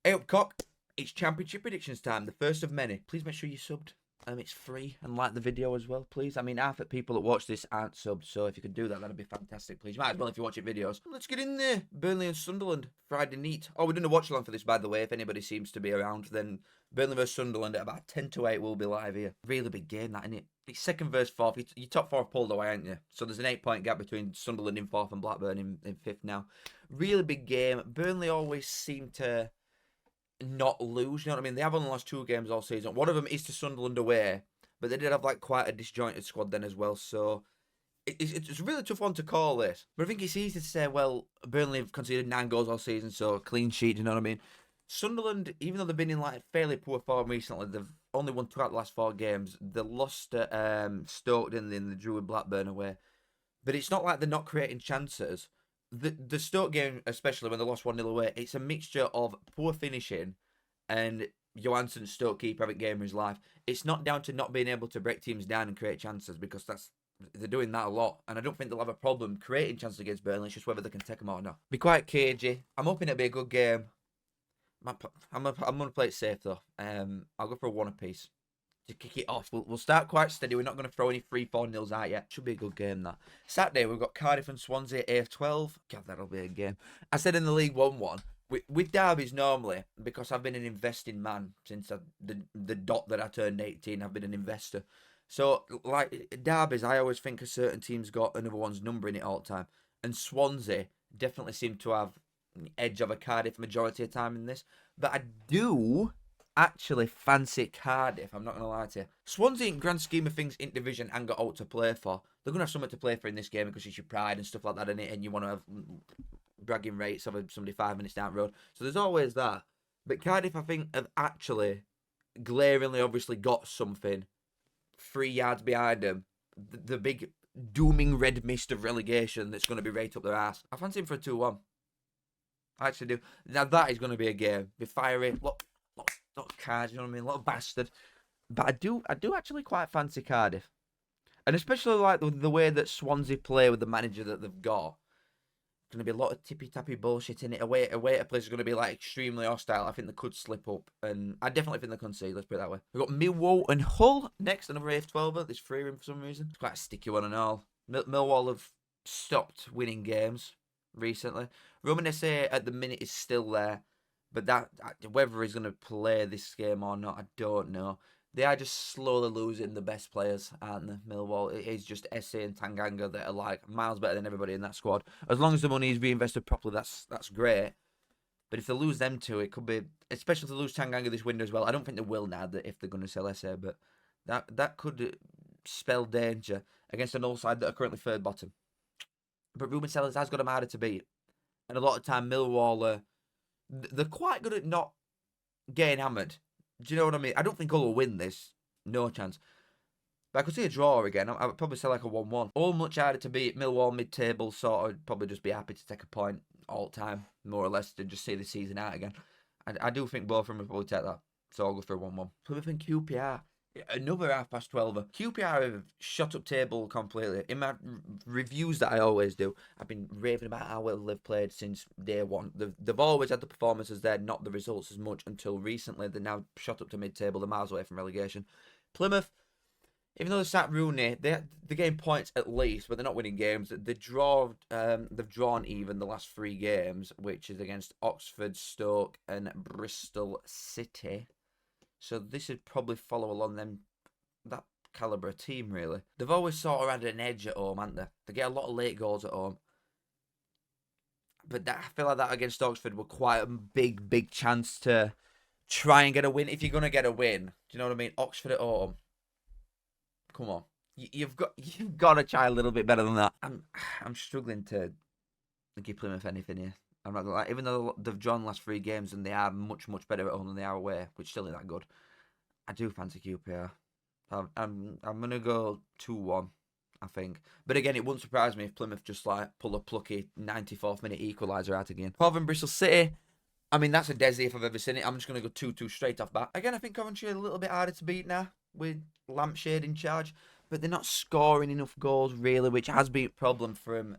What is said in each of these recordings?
Eyup Cock, it's championship predictions time, the first of many. Please make sure you subbed. It's free, and like the video as well, please. I mean, half the people that watch this aren't subbed, so if you could do that, that'd be fantastic, please. You might as well if you're watching videos. Let's get in there. Burnley and Sunderland, Friday night. Oh, we're doing a watch along for this, by the way. If anybody seems to be around, then Burnley versus Sunderland at about 10 to 8 will be live here. Really big game, that, isn't it? It's second versus fourth. Your top four have pulled away, aren't you? So there's an 8-point gap between Sunderland in fourth and Blackburn in fifth now. Really big game. Burnley always seem to not lose, you know what I mean? They have only lost 2 games all season. One of them is to Sunderland away, but they did have like quite a disjointed squad then as well, so it's a really tough one to call this. But I think it's easy to say, well, Burnley have conceded 9 goals all season, so clean sheet, you know what I mean? Sunderland, even though they've been in like fairly poor form recently, they've only won 2 out of the last 4 games. They lost at Stoke and then they drew with Blackburn away. But it's not like they're not creating chances. The Stoke game, especially when they lost 1-0 away, it's a mixture of poor finishing and Johansson's Stoke keeper having game of his life. It's not down to not being able to break teams down and create chances, because they're doing that a lot, and I don't think they'll have a problem creating chances against Burnley. It's just whether they can take them or not. Be quite cagey. I'm hoping it'll be a good game. I'm gonna play it safe though. I'll go for a 1 apiece to kick it off. We'll start quite steady. We're not going to throw any 3-4-0s out yet. Should be a good game, that. Saturday, we've got Cardiff and Swansea at AF12. God, that'll be a game. I said in the League 1-1, with derbies normally, because I've been an investing man since the dot that I turned 18, I've been an investor. So, like, derbies, I always think a certain team's got another one's number in it all the time. And Swansea definitely seem to have an edge of a Cardiff majority of the time in this. But I do actually fancy Cardiff, I'm not going to lie to you. Swansea, in grand scheme of things, in division and got out to play for. They're going to have something to play for in this game because it's your pride and stuff like that, and you want to have bragging rates of somebody 5 minutes down the road. So there's always that. But Cardiff, I think, have actually glaringly obviously got something 3 yards behind them. The big dooming red mist of relegation that's going to be right up their ass. I fancy him for a 2-1. I actually do. Now that is going to be a game. Be fiery. Lot of cards, you know what I mean? A lot of bastard. But I do actually quite fancy Cardiff. And especially like the way that Swansea play with the manager that they've got. There's going to be a lot of tippy-tappy bullshit in it. Away at a place is going to be like extremely hostile. I think they could slip up. And I definitely think they concede, let's put it that way. We've got Millwall and Hull next. Another AF12er. There's 3 of them for some reason. It's quite a sticky one and all. Millwall have stopped winning games recently. Romanese at the minute is still there. But that, whether he's going to play this game or not, I don't know. They are just slowly losing the best players, aren't they, Millwall? It is just Esse and Tanganga that are like miles better than everybody in that squad. As long as the money is reinvested properly, that's great. But if they lose them two, it could be, especially if they lose Tanganga this window as well. I don't think they will now if they're going to sell Esse, but that could spell danger against an old side that are currently third bottom. But Ruben Sellers has got them harder to beat. And a lot of time, Millwall they're quite good at not getting hammered. Do you know what I mean? I don't think Hull will win this. No chance. But I could see a draw again. I would probably say like a 1-1. All much harder to beat. Millwall mid-table sort of probably just be happy to take a point all time, more or less, to just see the season out again. I do think both of them will probably take that. So I'll go for a 1-1. Plymouth and QPR. Another 12:30. QPR have shot up table completely. In my reviews that I always do, I've been raving about how well they've played since day one. They've always had the performances there, not the results as much until recently. They're now shot up to mid-table. They're miles away from relegation. Plymouth, even though they sat Rooney, they're getting points at least, but they're not winning games. They've drawn even the last 3 games, which is against Oxford, Stoke, and Bristol City. So this would probably follow along that calibre of team, really. They've always sort of had an edge at home, haven't they? They get a lot of late goals at home. But I feel like that against Oxford were quite a big chance to try and get a win. If you're going to get a win, do you know what I mean? Oxford at home. Come on. You've got to try a little bit better than that. I'm struggling to give Plymouth anything here. I'm not gonna lie. Even though they've drawn the last 3 games and they are much better at home than they are away, which still isn't that good, I do fancy QPR. I'm gonna go 2-1, I think. But again, it wouldn't surprise me if Plymouth just like pull a plucky 94th minute equaliser out again. Coventry, Bristol City. I mean, that's a desi if I've ever seen it. I'm just gonna go 2-2 straight off bat. Again, I think Coventry are a little bit harder to beat now with Lampshade in charge, but they're not scoring enough goals really, which has been a problem for them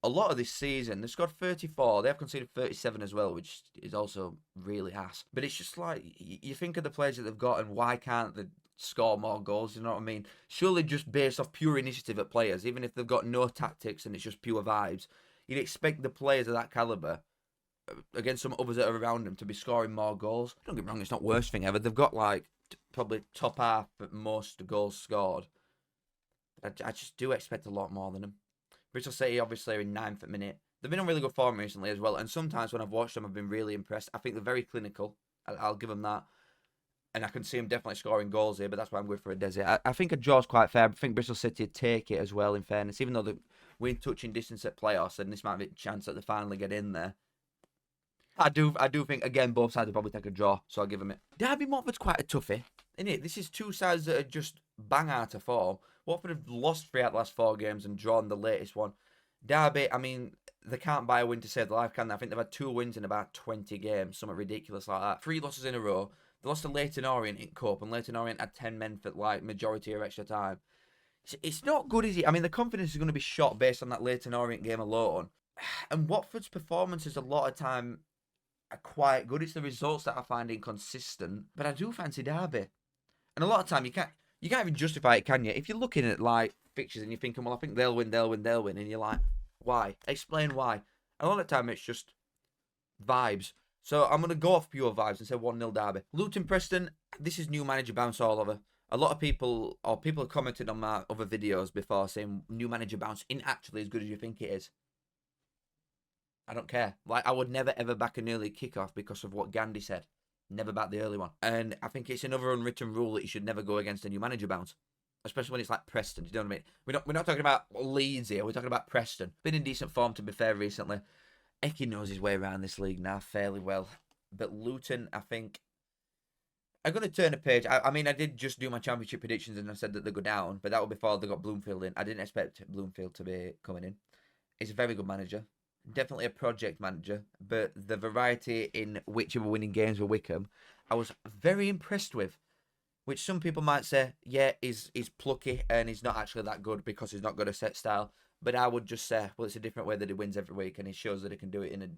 a lot of this season. They scored 34. They have conceded 37 as well, which is also really ass. But it's just like, you think of the players that they've got and why can't they score more goals? You know what I mean? Surely just based off pure initiative at players, even if they've got no tactics and it's just pure vibes, you'd expect the players of that calibre against some others that are around them to be scoring more goals. Don't get me wrong, it's not the worst thing ever. They've got like probably top half at most goals scored. I just do expect a lot more than them. Bristol City obviously are in 9th minute. They've been on really good form recently as well, and sometimes when I've watched them, I've been really impressed. I think they're very clinical. I'll give them that. And I can see them definitely scoring goals here, but that's why I'm going for a Desi. I think a draw's quite fair. I think Bristol City would take it as well, in fairness, even though we're in touching distance at playoffs, and this might be a chance that they finally get in there. I do think, again, both sides will probably take a draw, so I'll give them it. Derby Watford's quite a toughie, isn't it? This is two sides that are just bang out of form. Watford have lost 3 out of the last 4 games and drawn the latest one. Derby, I mean, they can't buy a win to save their life, can they? I think they've had 2 wins in about 20 games, something ridiculous like that. 3 losses in a row. They lost to Leyton Orient in Cup, and Leyton Orient had 10 men for like majority of extra time. It's not good, is it? I mean, the confidence is going to be shot based on that Leyton Orient game alone. And Watford's performances a lot of time are quite good. It's the results that I find inconsistent. But I do fancy Derby. And a lot of time you can't even justify it, can you? If you're looking at like fixtures and you're thinking, well, I think they'll win, and you're like, why? Explain why. A lot of time it's just vibes. So I'm going to go off pure vibes and say 1-0 Derby. Luton Preston, this is new manager bounce all over. A lot of people have commented on my other videos before saying new manager bounce isn't actually as good as you think it is. I don't care. Like, I would never ever back an early kickoff because of what Gandhi said. Never back the early one. And I think it's another unwritten rule that you should never go against a new manager bounce. Especially when it's like Preston. Do you know what I mean? We're not talking about Leeds here. We're talking about Preston. Been in decent form, to be fair, recently. Eki knows his way around this league now fairly well. But Luton, I think, I'm going to turn a page. I mean, I did just do my championship predictions and I said that they go down. But that was before they got Bloomfield in. I didn't expect Bloomfield to be coming in. He's a very good manager. Definitely a project manager, but the variety in which he were winning games with Wickham, I was very impressed with. Which some people might say, yeah, he's plucky and he's not actually that good because he's not got a set style. But I would just say, well, it's a different way that he wins every week, and he shows that he can do it in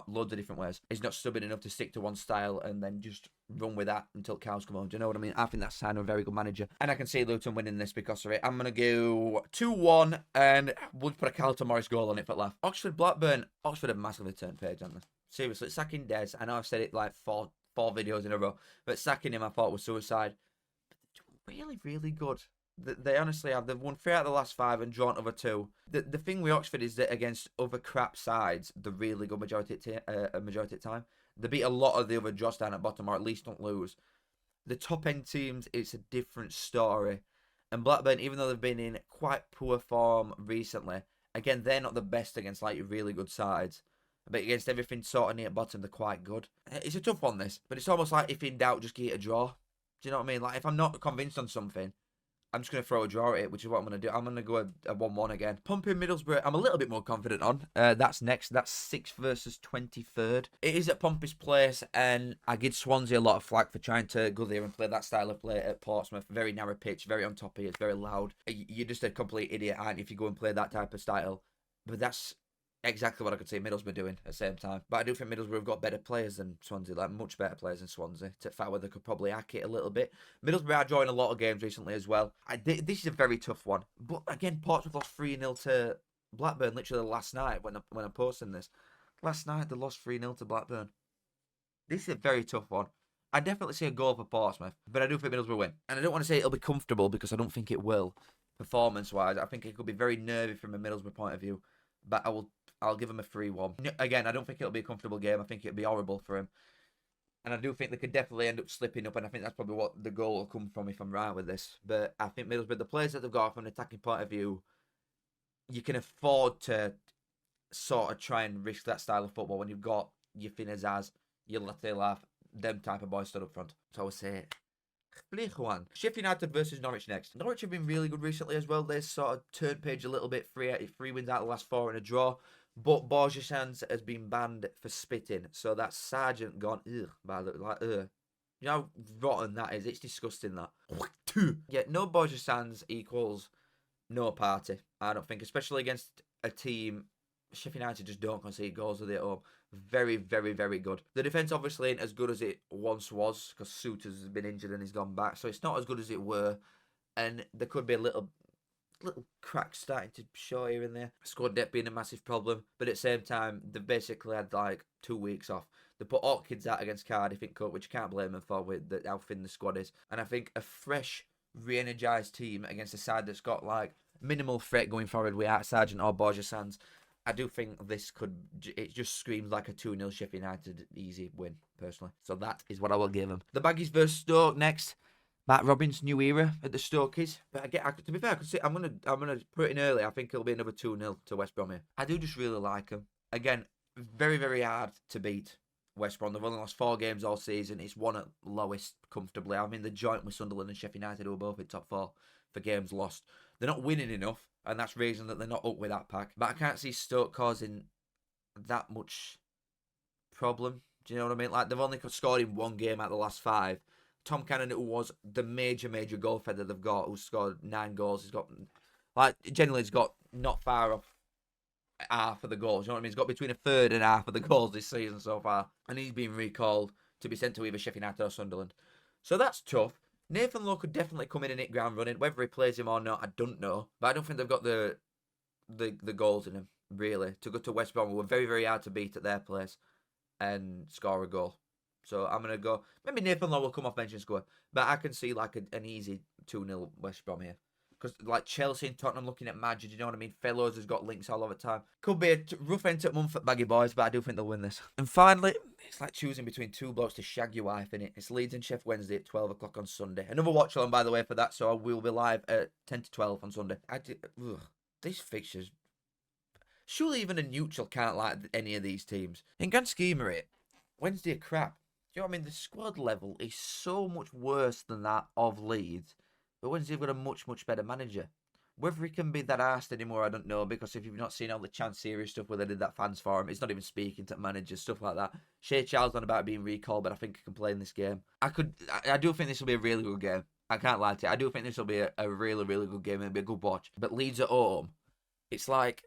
loads of different ways. He's not stubborn enough to stick to one style and then just run with that until cows come home. Do you know what I mean? I think that's a sign of a very good manager. And I can see Luton winning this because of it. I'm going to go 2-1, and we'll put a Carlton Morris goal on it for laugh. Oxford Blackburn. Oxford have massively turned page, haven't they? Seriously, sacking Des. I know I've said it like four videos in a row, but sacking him I thought was suicide. But really, really good. They honestly have. They've won 3 out of the last 5 and drawn over 2. The thing with Oxford is that against other crap sides, they're really good majority of the time. They beat a lot of the other dross down at bottom, or at least don't lose. The top end teams, it's a different story. And Blackburn, even though they've been in quite poor form recently, again, they're not the best against like really good sides. But against everything sort of near bottom, they're quite good. It's a tough one, this. But it's almost like if in doubt, just get a draw. Do you know what I mean? Like if I'm not convinced on something, I'm just going to throw a draw at it, which is what I'm going to do. I'm going to go a 1-1 again. Pumping Middlesbrough, I'm a little bit more confident on. That's next. That's 6th versus 23rd. It is at Pompey's Place, and I give Swansea a lot of flack for trying to go there and play that style of play at Portsmouth. Very narrow pitch, very on top of it, it's very loud. You're just a complete idiot, aren't you, if you go and play that type of style. But that's exactly what I could see Middlesbrough doing at the same time. But I do think Middlesbrough have got better players than Swansea, like much better players than Swansea. To Fowler, they could probably hack it a little bit. Middlesbrough are drawing a lot of games recently as well. This is a very tough one. But again, Portsmouth lost 3-0 to Blackburn literally last night when I'm posting this. Last night they lost 3-0 to Blackburn. This is a very tough one. I definitely see a goal for Portsmouth, but I do think Middlesbrough win. And I don't want to say it'll be comfortable because I don't think it will, performance-wise. I think it could be very nervy from a Middlesbrough point of view. But I'll give him a 3-1. Again, I don't think it'll be a comfortable game. I think it'll be horrible for him. And I do think they could definitely end up slipping up, and I think that's probably what the goal will come from if I'm right with this. But I think Middlesbrough, the players that they've got from an attacking point of view, you can afford to sort of try and risk that style of football when you've got your Finazaz, your Latilaf, them type of boys stood up front. So I would say 3-1. Sheff United versus Norwich next. Norwich have been really good recently as well. They sort of turned page a little bit. 3 wins out of the last 4 and a draw. But Borja Sanz has been banned for spitting. So that Sargent gone, by the like, You know how rotten that is? It's disgusting, that. Yeah, no Borja Sanz equals no party, I don't think. Especially against a team Sheffield United just don't concede goals with it at home. Very, very, very good. The defence obviously ain't as good as it once was because Souters has been injured and he's gone back. So it's not as good as it were. And there could be a little cracks starting to show here and there. Squad depth being a massive problem. But at the same time, they basically had like 2 weeks off. They put Hawkins out against Cardiff in Cup, which you can't blame them for with how thin the squad is. And I think a fresh, re-energised team against a side that's got like minimal threat going forward without Sargent or Borja Sands, I do think this could, it just screams like a 2-0 Sheffield United easy win, personally. So that is what I will give them. The Baggies versus Stoke next. Matt Robbins' new era at the Stokies. But again, to be fair, I could see, I'm gonna put it in early. I think it'll be another 2-0 to West Brom here. I do just really like them. Again, very, very hard to beat West Brom. They've only lost 4 games all season. It's one at lowest comfortably. I mean, the joint with Sunderland and Sheffield United, who are both in top 4 for games lost. They're not winning enough, and that's the reason that they're not up with that pack. But I can't see Stoke causing that much problem. Do you know what I mean? Like, they've only scored in 1 game out of the last 5. Tom Cannon, who was the major goal threader they've got, who's scored 9 goals, he's got, like, generally he's got not far off half of the goals. You know what I mean? He's got between a third and half of the goals this season so far. And he's been recalled to be sent to either Sheffield United or Sunderland. So that's tough. Nathan Lowe could definitely come in and hit ground running. Whether he plays him or not, I don't know. But I don't think they've got the goals in him, really, to go to West Brom, who were very, very hard to beat at their place, and score a goal. So I'm going to go, maybe Nathan Lowe will come off bench and score. But I can see like an easy 2-0 West Brom here. Because like Chelsea and Tottenham looking at Madrid, you know what I mean? Fellows has got links all over the time. Could be a rough end to month at Baggy Boys, but I do think they'll win this. And finally, it's like choosing between 2 blokes to shag your wife, innit? It's Leeds and Sheff Wednesday at 12 o'clock on Sunday. Another watch along, by the way, for that, so I will be live at 10 to 12 on Sunday. These fixtures, surely even a neutral can't like any of these teams. In grand scheme of it, Wednesday are crap. Do you know what I mean? The squad level is so much worse than that of Leeds. But Wednesday have got a much, much better manager. Whether he can be that arsed anymore, I don't know. Because if you've not seen all the Chance series stuff where they did that fans forum, it's not even speaking to managers, stuff like that. Shea Charles on about being recalled, but I think he can play in this game. I do think this will be a really good game. I can't lie to you. I do think this will be a really, really good game. It'll be a good watch. But Leeds at home, it's like,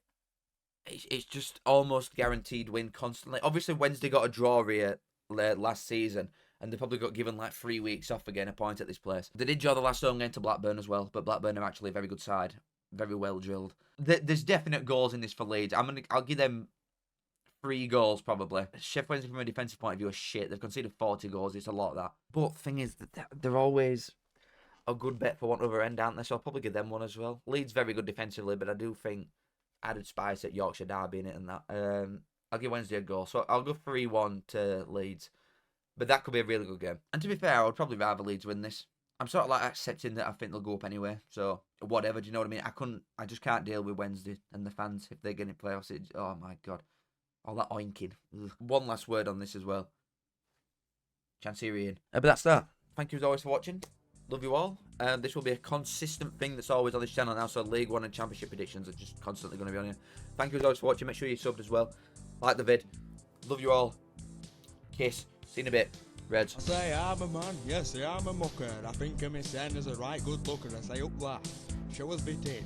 it's just almost guaranteed win constantly. Obviously, Wednesday got a draw here last season. And they probably got given like 3 weeks off again, a point at this place. They did draw the last home game to Blackburn as well, but Blackburn are actually a very good side, very well drilled. There's definite goals in this for Leeds. I'll give them 3 goals probably. Sheff Wednesday from a defensive point of view is shit. They've conceded 40 goals. It's a lot of that. But the thing is, they're always a good bet for one other end, aren't they? So I'll probably give them one as well. Leeds very good defensively, but I do think added spice at Yorkshire Derby in it and that. I'll give Wednesday a goal. So I'll go 3-1 to Leeds. But that could be a really good game. And to be fair, I would probably rather Leeds win this. I'm sort of like accepting that I think they'll go up anyway. So, whatever, do you know what I mean? I just can't deal with Wednesday and the fans if they're getting playoffs. Oh my God. All that oinking. Ugh. One last word on this as well. Chancery. But that's that. Thank you as always for watching. Love you all. This will be a consistent thing that's always on this channel now. So, League One and Championship predictions are just constantly going to be on here. Thank you as always for watching. Make sure you subbed as well. Like the vid. Love you all. Kiss. See you in a bit, Reds. I say I'm a man, yes, I'm a mucker. I think of me saying as a right good looker. I say up that. Show us bit it.